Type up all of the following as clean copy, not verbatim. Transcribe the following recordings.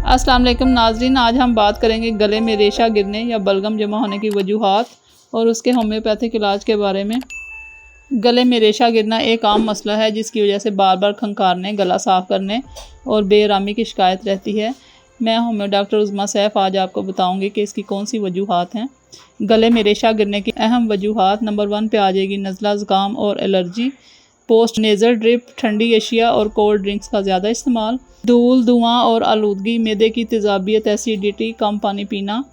अस्सलाम वालेकुम नाजरीन, आज हम बात करेंगे गले में रेशा गिरने या बलगम जमा होने की वजूहात और उसके होम्योपैथिक इलाज के बारे में। गले में रेशा गिरना एक आम मसला है जिसकी वजह से बार बार खंखारने, गला साफ़ करने और बेआरामी की शिकायत रहती है। मैं होम्यो डॉक्टर उज़मा सैफ आज आपको बताऊंगी कि इसकी कौन सी वजूहात हैं। गले में रेशा गिरने की अहम वजूहात नंबर 1 पे आ जाएगी नज़ला, ज़ुकाम और एलर्जी, पोस्ट नेज़ल ड्रिप, ठंडी अशिया और कोल्ड ड्रिंक्स का ज़्यादा इस्तेमाल, धूल, धुआं और आलूदगी, मैदे की तेज़ाबियत, एसिडिटी, कम पानी पीना।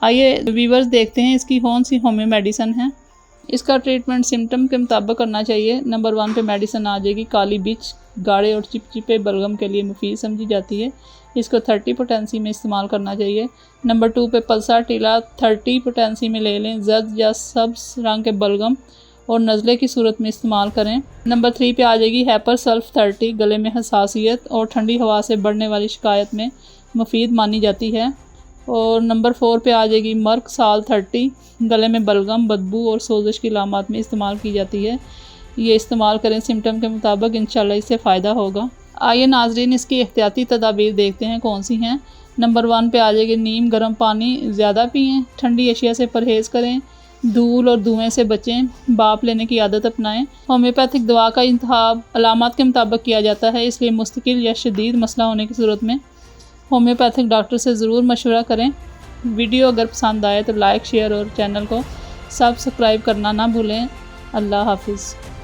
आइए व्यूअर्स देखते हैं इसकी कौन सी होम्यो मेडिसिन है। इसका ट्रीटमेंट सिम्टम के मुताबिक करना चाहिए। नंबर 1 पे मेडिसिन आ जाएगी काली बिच, गाढ़े और चिपचिपे बलगम के लिए मुफीद समझी जाती है। इसको 30 पोटेंसी में इस्तेमाल करना चाहिए। नंबर 2 पे पल्सा टीला 30 पोटेंसी में ले लें। जर्द या सब्ज़ रंग के बलगम और नज़ले की सूरत में इस्तेमाल करें। नंबर 3 पे आ जाएगी हैपर सल्फ 30, गले में हसासियत और ठंडी हवा से बढ़ने वाली शिकायत में मुफीद मानी जाती है। और नंबर 4 पे आ जाएगी मर्क साल 30, गले में बलगम, बदबू और सोजिश की अलामत में इस्तेमाल की जाती है। ये इस्तेमाल करें सिम्टम के मुताबिक, इंशाल्लाह इससे फ़ायदा होगा। आइए नाजरीन इसकी एहतियाती तदाबीर देखते हैं कौन सी हैं। नंबर 1 पे आ जाएगी नीम गर्म पानी ज़्यादा पिएँ, ठंडी अशिया से परहेज़ करें, धूल और धुएं से बचें, भाप लेने की आदत अपनाएं। होम्योपैथिक दवा का इंतखाब अलामत के मुताबिक किया जाता है, इसलिए मुस्तकिल या शदीद मसला होने की सूरत में होम्योपैथिक डॉक्टर से ज़रूर मशवरा करें। वीडियो अगर पसंद आए तो लाइक, शेयर और चैनल को सब्सक्राइब करना ना भूलें। अल्लाह हाफिज़।